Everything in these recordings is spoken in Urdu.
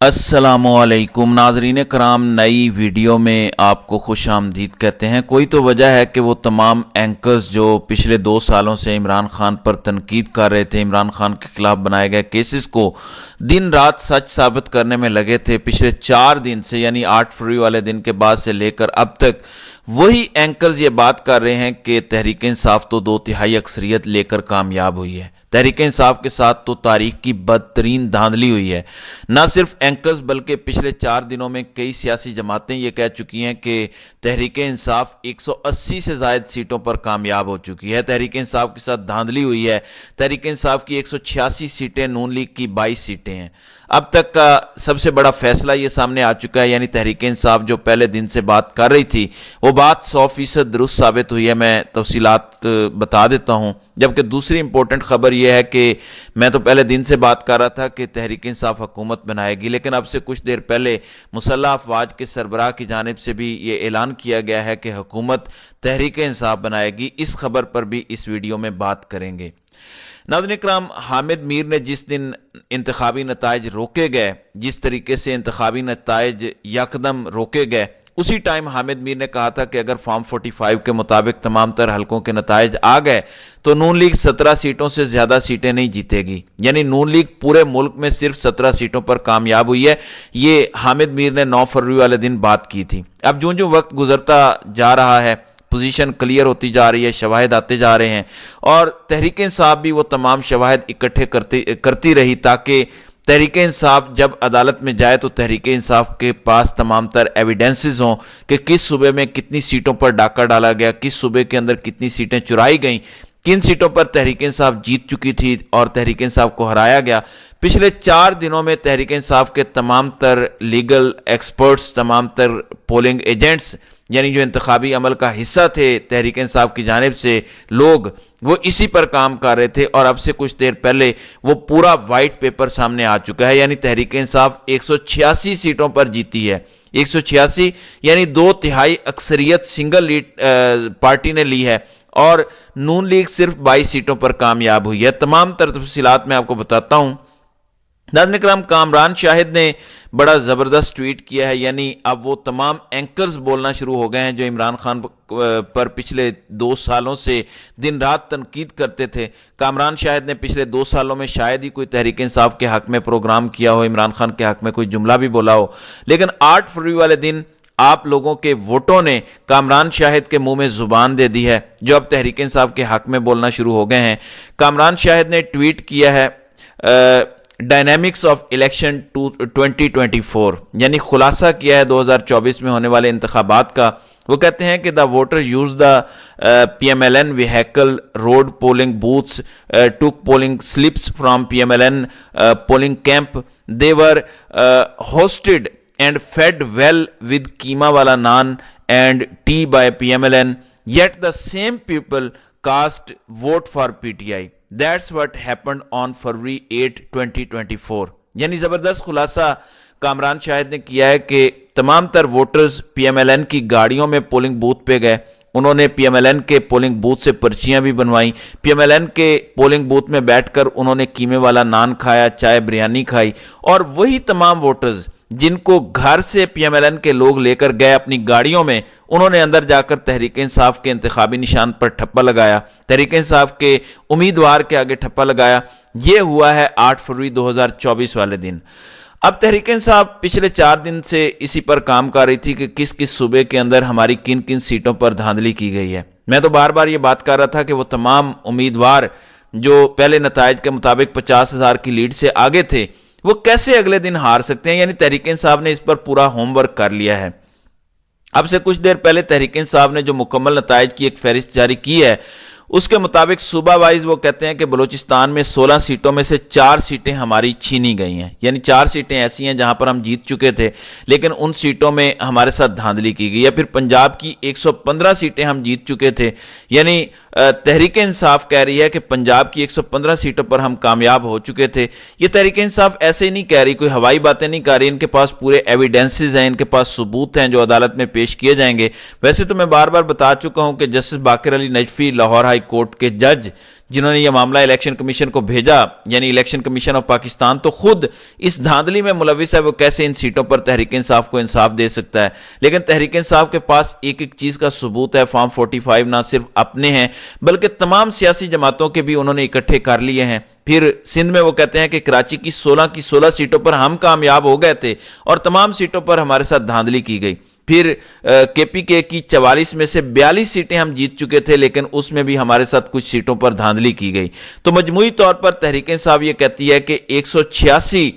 السلام علیکم ناظرین کرام، نئی ویڈیو میں آپ کو خوش آمدید کہتے ہیں۔ کوئی تو وجہ ہے کہ وہ تمام اینکرز جو پچھلے 2 سالوں سے عمران خان پر تنقید کر رہے تھے، عمران خان کے خلاف بنائے گئے کیسز کو دن رات سچ ثابت کرنے میں لگے تھے، پچھلے 4 دن سے یعنی 8 فروری والے دن کے بعد سے لے کر اب تک وہی اینکرز یہ بات کر رہے ہیں کہ تحریک انصاف تو 2/3 اکثریت لے کر کامیاب ہوئی ہے۔ تحریک انصاف کے ساتھ تو تاریخ کی بدترین دھاندلی ہوئی ہے۔ نہ صرف اینکرز بلکہ پچھلے 4 دنوں میں کئی سیاسی جماعتیں یہ کہہ چکی ہیں کہ تحریک انصاف 180 سے زائد سیٹوں پر کامیاب ہو چکی ہے۔ تحریک انصاف کے ساتھ دھاندلی ہوئی ہے۔ تحریک انصاف کی 186 سیٹیں، نون لیگ کی 22 سیٹیں ہیں۔ اب تک کا سب سے بڑا فیصلہ یہ سامنے آ چکا ہے، یعنی تحریک انصاف جو پہلے دن سے بات کر رہی تھی وہ بات 100% درست ثابت ہوئی ہے۔ میں تفصیلات بتا دیتا ہوں۔ جبکہ دوسری امپورٹنٹ خبر یہ ہے کہ میں تو پہلے دن سے بات کر رہا تھا کہ تحریک انصاف حکومت بنائے گی، لیکن اب سے کچھ دیر پہلے مسلح افواج کے سربراہ کی جانب سے بھی یہ اعلان کیا گیا ہے کہ حکومت تحریک انصاف بنائے گی۔ اس خبر پر بھی اس ویڈیو میں بات کریں گے۔ ناظرین کرام، حامد میر نے جس دن انتخابی نتائج روکے گئے، جس طریقے سے انتخابی نتائج یکدم روکے گئے، اسی ٹائم حامد میر نے کہا تھا کہ اگر فارم 45 کے مطابق تمام تر حلقوں کے نتائج آ گئے تو نون لیگ 17 سیٹوں سے زیادہ سیٹیں نہیں جیتے گی، یعنی نون لیگ پورے ملک میں صرف 17 سیٹوں پر کامیاب ہوئی ہے۔ یہ حامد میر نے 9 فروری والے دن بات کی تھی۔ اب جو وقت گزرتا جا رہا ہے، پوزیشن کلیئر ہوتی جا رہی ہے، شواہد آتے جا رہے ہیں، اور تحریک انصاف بھی وہ تمام شواہد اکٹھے کرتی رہی تاکہ تحریک انصاف جب عدالت میں جائے تو تحریک انصاف کے پاس تمام تر ایویڈنسز ہوں کہ کس صوبے میں کتنی سیٹوں پر ڈاکہ ڈالا گیا، کس صوبے کے اندر کتنی سیٹیں چرائی گئیں، کن سیٹوں پر تحریک انصاف جیت چکی تھی اور تحریک انصاف کو ہرایا گیا۔ پچھلے 4 دنوں میں تحریک انصاف کے تمام تر لیگل ایکسپرٹس، تمام تر پولنگ ایجنٹس، یعنی جو انتخابی عمل کا حصہ تھے تحریک انصاف کی جانب سے لوگ، وہ اسی پر کام کر رہے تھے، اور اب سے کچھ دیر پہلے وہ پورا وائٹ پیپر سامنے آ چکا ہے، یعنی تحریک انصاف 186 سیٹوں پر جیتی ہے۔ 186 یعنی 2/3 اکثریت سنگل پارٹی نے لی ہے، اور نون لیگ صرف 22 سیٹوں پر کامیاب ہوئی ہے۔ تمام تر تفصیلات میں آپ کو بتاتا ہوں۔ ناظرین کرام، کامران شاہد نے بڑا زبردست ٹویٹ کیا ہے، یعنی اب وہ تمام اینکرز بولنا شروع ہو گئے ہیں جو عمران خان پر پچھلے 2 سالوں سے دن رات تنقید کرتے تھے۔ کامران شاہد نے پچھلے 2 سالوں میں شاید ہی کوئی تحریک انصاف کے حق میں پروگرام کیا ہو، عمران خان کے حق میں کوئی جملہ بھی بولا ہو، لیکن 8 فروری والے دن آپ لوگوں کے ووٹوں نے کامران شاہد کے منہ میں زبان دے دی ہے، جو اب تحریک انصاف کے حق میں بولنا شروع ہو گئے ہیں۔ کامران شاہد نے ٹویٹ کیا ہے ڈائنامکس آف الیکشن 2024، یعنی خلاصہ کیا ہے 2024 میں ہونے والے انتخابات کا۔ وہ کہتے ہیں کہ the voter use the PMLN vehicle rode polling booths took polling slips from PMLN polling camp, they were hosted and fed well with qeema wala naan and tea by PMLN، yet the same people cast vote for PTI۔ That's what happened on February 8, 2024۔ یعنی زبردست خلاصہ کامران شاہد نے کیا ہے کہ تمام تر ووٹرز PMLN کی گاڑیوں میں پولنگ بوتھ پہ گئے، انہوں نے PMLN کے پولنگ بوتھ سے پرچیاں بھی بنوائیں، PMLN کے پولنگ بوتھ میں بیٹھ کر انہوں نے قیمے والا نان کھایا، چائے بریانی کھائی، اور وہی تمام ووٹرز جن کو گھر سے PMLN کے لوگ لے کر گئے اپنی گاڑیوں میں، انہوں نے اندر جا کر تحریک انصاف کے انتخابی نشان پر ٹھپا لگایا، تحریک انصاف کے امیدوار کے آگے ٹھپا لگایا۔ یہ ہوا ہے 8 فروری 2024 والے دن۔ اب تحریک انصاف پچھلے 4 دن سے اسی پر کام کر رہی تھی کہ کس کس صوبے کے اندر ہماری کن کن سیٹوں پر دھاندلی کی گئی ہے۔ میں تو بار بار یہ بات کر رہا تھا کہ وہ تمام امیدوار جو پہلے نتائج کے مطابق 50,000 کی لیڈ سے آگے تھے، وہ کیسے اگلے دن ہار سکتے ہیں، یعنی تحریک انصاف نے اس پر پورا ہوم ورک کر لیا ہے۔ اب سے کچھ دیر پہلے تحریک انصاف نے جو مکمل نتائج کی ایک فہرست جاری کی ہے، اس کے مطابق صوبہ وائز وہ کہتے ہیں کہ بلوچستان میں 16 سیٹوں میں سے 4 سیٹیں ہماری چھینی گئی ہیں، یعنی 4 سیٹیں ایسی ہیں جہاں پر ہم جیت چکے تھے لیکن ان سیٹوں میں ہمارے ساتھ دھاندلی کی گئی ہے۔ پھر پنجاب کی 115 سیٹیں ہم جیت چکے تھے، یعنی تحریک انصاف کہہ رہی ہے کہ پنجاب کی 115 سیٹوں پر ہم کامیاب ہو چکے تھے۔ یہ تحریک انصاف ایسے ہی نہیں کہہ رہی، کوئی ہوائی باتیں نہیں کر رہی، ان کے پاس پورے ایویڈنسز ہیں، ان کے پاس ثبوت ہیں جو عدالت میں پیش کیے جائیں گے۔ ویسے تو میں بار بار بتا چکا ہوں کہ جسٹس باقر علی نجفی لاہور ہائی کورٹ کے جج جنہوں نے یہ معاملہ الیکشن کمیشن کو بھیجا، یعنی الیکشن کمیشن آف پاکستان، تو خود اس دھاندلی میں ملوث ہے، وہ کیسے ان سیٹوں پر تحریک انصاف کو انصاف دے سکتا ہے۔ لیکن تحریک انصاف کے پاس ایک ایک چیز کا ثبوت ہے۔ فارم 45 نہ صرف اپنے ہیں بلکہ تمام سیاسی جماعتوں کے بھی انہوں نے اکٹھے کر لیے ہیں۔ پھر سندھ میں وہ کہتے ہیں کہ کراچی کی 16 سیٹوں پر ہم کامیاب ہو گئے تھے اور تمام سیٹوں پر ہمارے ساتھ دھاندلی کی گئی۔ پھر کے پی کے کی 44 میں سے 42 سیٹیں ہم جیت چکے تھے، لیکن اس میں بھی ہمارے ساتھ کچھ سیٹوں پر دھاندلی کی گئی۔ تو مجموعی طور پر تحریک انصاف یہ کہتی ہے کہ 180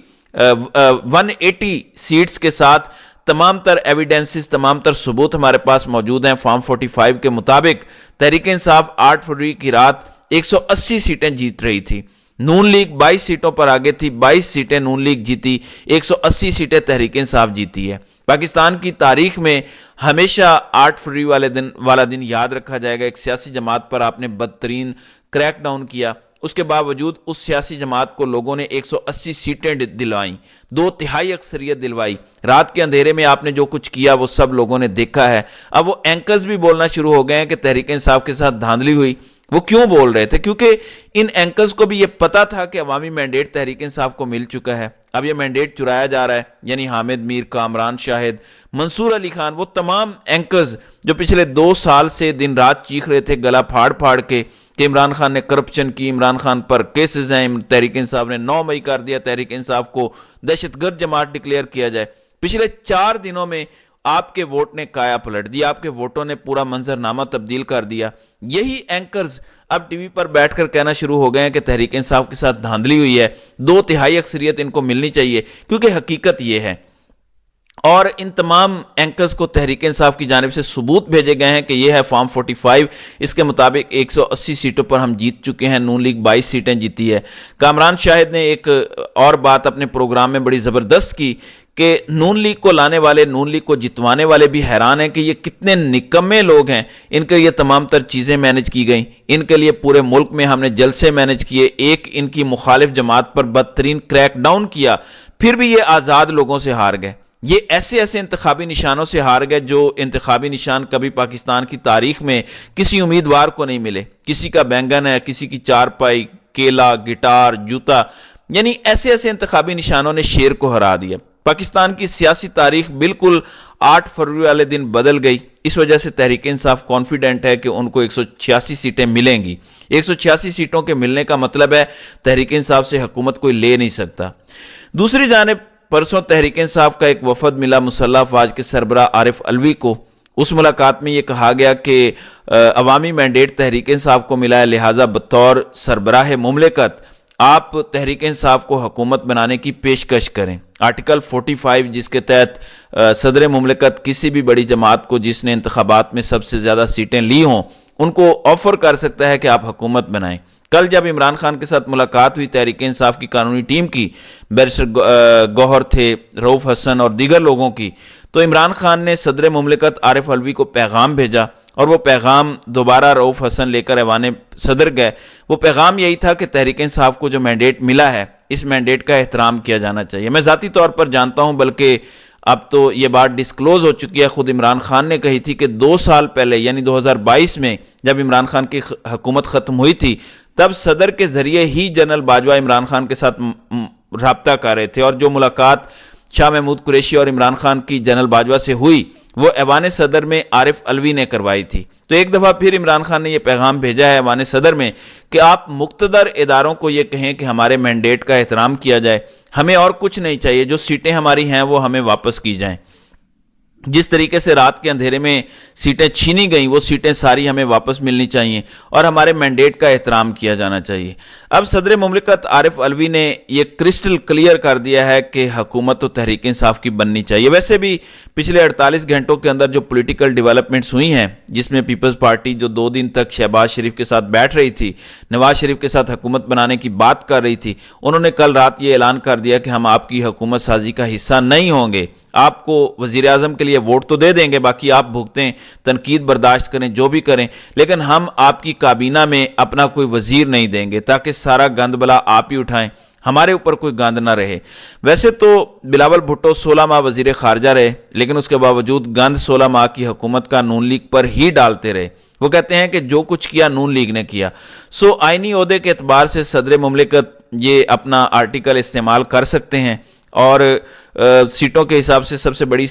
سیٹس کے ساتھ تمام تر ایویڈنسز، تمام تر ثبوت ہمارے پاس موجود ہیں۔ فارم 45 کے مطابق تحریک انصاف 8 فروری کی رات 180 سیٹیں جیت رہی تھی۔ نون لیگ 22 سیٹوں پر آگے تھی، 22 سیٹیں نون لیگ جیتی، 180 سیٹیں تحریک انصاف جیتی ہے۔ پاکستان کی تاریخ میں ہمیشہ 8 فروری والا دن یاد رکھا جائے گا۔ ایک سیاسی جماعت پر آپ نے بدترین کریک ڈاؤن کیا، اس کے باوجود اس سیاسی جماعت کو لوگوں نے 180 سیٹیں دلوائیں، 2/3 اکثریت دلوائی۔ رات کے اندھیرے میں آپ نے جو کچھ کیا وہ سب لوگوں نے دیکھا ہے۔ اب وہ اینکرز بھی بولنا شروع ہو گئے ہیں کہ تحریک انصاف کے ساتھ دھاندلی ہوئی۔ وہ کیوں بول رہے تھے؟ کیونکہ ان اینکرز کو بھی یہ پتا تھا کہ عوامی مینڈیٹ تحریک انصاف کو مل چکا ہے، اب یہ مینڈیٹ چرایا جا رہا ہے۔ یعنی حامد میر، کامران شاہد، منصور علی خان، وہ تمام اینکرز جو پچھلے 2 سال سے دن رات چیخ رہے تھے گلا پھاڑ پھاڑ کے کہ عمران خان نے کرپشن کی، عمران خان پر کیسز ہیں، تحریک انصاف نے 9 مئی کر دیا تحریک انصاف کو دہشت گرد جماعت ڈکلیئر کیا جائے، پچھلے 4 دنوں میں آپ کے ووٹ نے کایا پلٹ دیا، آپ کے ووٹوں نے پورا منظرنامہ تبدیل کر دیا۔ یہی اینکرز اب ٹی وی پر بیٹھ کر کہنا شروع ہو گئے ہیں کہ تحریک انصاف کے ساتھ دھاندلی ہوئی ہے، 2/3 اکثریت ان کو ملنی چاہیے، کیونکہ حقیقت یہ ہے۔ اور ان تمام اینکرز کو تحریک انصاف کی جانب سے ثبوت بھیجے گئے ہیں کہ یہ ہے فارم 45، اس کے مطابق 180 سیٹوں پر ہم جیت چکے ہیں، نون لیگ 22 سیٹیں جیتی ہے۔ کامران شاہد نے ایک اور بات اپنے پروگرام میں بڑی زبردست کی کہ نون لیگ کو لانے والے، نون لیگ کو جتوانے والے بھی حیران ہیں کہ یہ کتنے نکمے لوگ ہیں، ان کے یہ تمام تر چیزیں مینج کی گئیں، ان کے لیے پورے ملک میں ہم نے جلسے مینج کیے، ایک ان کی مخالف جماعت پر بدترین کریک ڈاؤن کیا، پھر بھی یہ آزاد لوگوں سے ہار گئے۔ یہ ایسے انتخابی نشانوں سے ہار گئے جو انتخابی نشان کبھی پاکستان کی تاریخ میں کسی امیدوار کو نہیں ملے۔ کسی کا بینگن ہے، کسی کی چارپائی، کیلا، گٹار، جوتا، یعنی ایسے انتخابی نشانوں نے شیر کو ہرا دیا۔ پاکستان کی سیاسی تاریخ بالکل 8 فروری والے دن بدل گئی۔ اس وجہ سے تحریک انصاف کانفیڈنٹ ہے کہ ان کو 186 سیٹیں ملیں گی۔ 186 سیٹوں کے ملنے کا مطلب ہے تحریک انصاف سے حکومت کوئی لے نہیں سکتا۔ دوسری جانب پرسوں تحریک انصاف کا ایک وفد ملا مسلح افواج کے سربراہ عارف علوی کو۔ اس ملاقات میں یہ کہا گیا کہ عوامی مینڈیٹ تحریک انصاف کو ملا ہے، لہٰذا بطور سربراہ مملکت آپ تحریک انصاف کو حکومت بنانے کی پیشکش کریں۔ آرٹیکل 45 جس کے تحت صدر مملکت کسی بھی بڑی جماعت کو جس نے انتخابات میں سب سے زیادہ سیٹیں لی ہوں ان کو آفر کر سکتا ہے کہ آپ حکومت بنائیں۔ کل جب عمران خان کے ساتھ ملاقات ہوئی تحریک انصاف کی قانونی ٹیم کی، بیرسٹر گوہر تھے، رؤف حسن اور دیگر لوگوں کی، تو عمران خان نے صدر مملکت عارف علوی کو پیغام بھیجا اور وہ پیغام دوبارہ رؤف حسن لے کر ایوان صدر گئے۔ وہ پیغام یہی تھا کہ تحریک انصاف کو جو مینڈیٹ ملا ہے اس مینڈیٹ کا احترام کیا جانا چاہیے۔ میں ذاتی طور پر جانتا ہوں، بلکہ اب تو یہ بات ڈسکلوز ہو چکی ہے، خود عمران خان نے کہی تھی کہ 2 سال پہلے یعنی 2022 میں جب عمران خان کی حکومت ختم ہوئی تھی تب صدر کے ذریعے ہی جنرل باجوہ عمران خان کے ساتھ رابطہ کر رہے تھے، اور جو ملاقات شاہ محمود قریشی اور عمران خان کی جنرل باجوہ سے ہوئی وہ ایوان صدر میں عارف علوی نے کروائی تھی۔ تو ایک دفعہ پھر عمران خان نے یہ پیغام بھیجا ہے ایوان صدر میں کہ آپ مقتدر اداروں کو یہ کہیں کہ ہمارے مینڈیٹ کا احترام کیا جائے، ہمیں اور کچھ نہیں چاہیے، جو سیٹیں ہماری ہیں وہ ہمیں واپس کی جائیں۔ جس طریقے سے رات کے اندھیرے میں سیٹیں چھینی گئیں وہ سیٹیں ساری ہمیں واپس ملنی چاہیے اور ہمارے مینڈیٹ کا احترام کیا جانا چاہیے۔ اب صدر مملکت عارف علوی نے یہ کرسٹل کلیئر کر دیا ہے کہ حکومت تو تحریک انصاف کی بننی چاہیے۔ ویسے بھی پچھلے 48 گھنٹوں کے اندر جو پولیٹیکل ڈیولپمنٹس ہوئی ہیں، جس میں پیپلز پارٹی جو 2 دن تک شہباز شریف کے ساتھ بیٹھ رہی تھی، نواز شریف کے ساتھ حکومت بنانے کی بات کر رہی تھی، انہوں نے کل رات یہ اعلان کر دیا کہ ہم آپ کی حکومت سازی کا حصہ نہیں ہوں گے، آپ کو وزیر اعظم کے لیے ووٹ تو دے دیں گے، باقی آپ بھگتیں، تنقید برداشت کریں، جو بھی کریں، لیکن ہم آپ کی کابینہ میں اپنا کوئی وزیر نہیں دیں گے تاکہ سارا گند بلا آپ ہی اٹھائیں۔ ہمارے اوپر کوئی گاند نہ رہے۔ ویسے تو بلاول بھٹو 16 ماہ وزیر خارجہ رہے، لیکن اس کے باوجود گاند 16 ماہ کی حکومت کا نون لیگ پر ہی ڈالتے رہے۔ وہ کہتے ہیں کہ جو کچھ کیا نون لیگ نے کیا۔ آئینی عہدے کے اعتبار سے صدر مملکت یہ اپنا آرٹیکل استعمال کر سکتے ہیں، اور سیٹوں کے حساب سے سب سے بڑی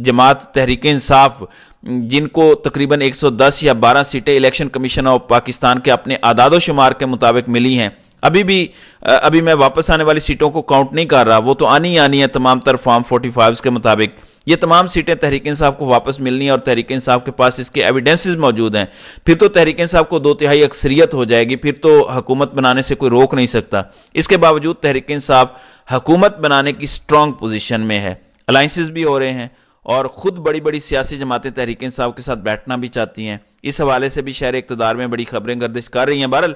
جماعت تحریک انصاف، جن کو تقریباً 110 یا 12 سیٹیں الیکشن کمیشن آف پاکستان کے اپنے اعداد و شمار کے مطابق ملی ہیں، ابھی میں واپس آنے والی سیٹوں کو کاؤنٹ نہیں کر رہا، وہ تو آنی ہیں تمام تر فارم 45 کے مطابق۔ یہ تمام سیٹیں تحریک انصاف کو واپس ملنی ہیں، اور تحریک انصاف کے پاس اس کے ایویڈنسز موجود ہیں۔ پھر تو تحریک انصاف کو 2/3 اکثریت ہو جائے گی، پھر تو حکومت بنانے سے کوئی روک نہیں سکتا۔ اس کے باوجود تحریک انصاف حکومت بنانے کی سٹرونگ پوزیشن میں ہے، الائنسز بھی ہو رہے ہیں، اور خود بڑی بڑی سیاسی جماعتیں تحریک انصاف کے ساتھ بیٹھنا بھی چاہتی ہیں۔ اس حوالے سے بھی شہر اقتدار میں بڑی خبریں گردش کر رہی ہیں۔ بہرحال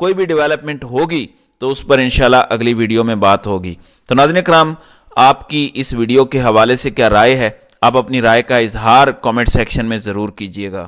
کوئی بھی ڈیولپمنٹ ہوگی تو اس پر انشاءاللہ اگلی ویڈیو میں بات ہوگی۔ تو ناظرین کرام، آپ کی اس ویڈیو کے حوالے سے کیا رائے ہے؟ آپ اپنی رائے کا اظہار کامنٹ سیکشن میں ضرور کیجئے گا۔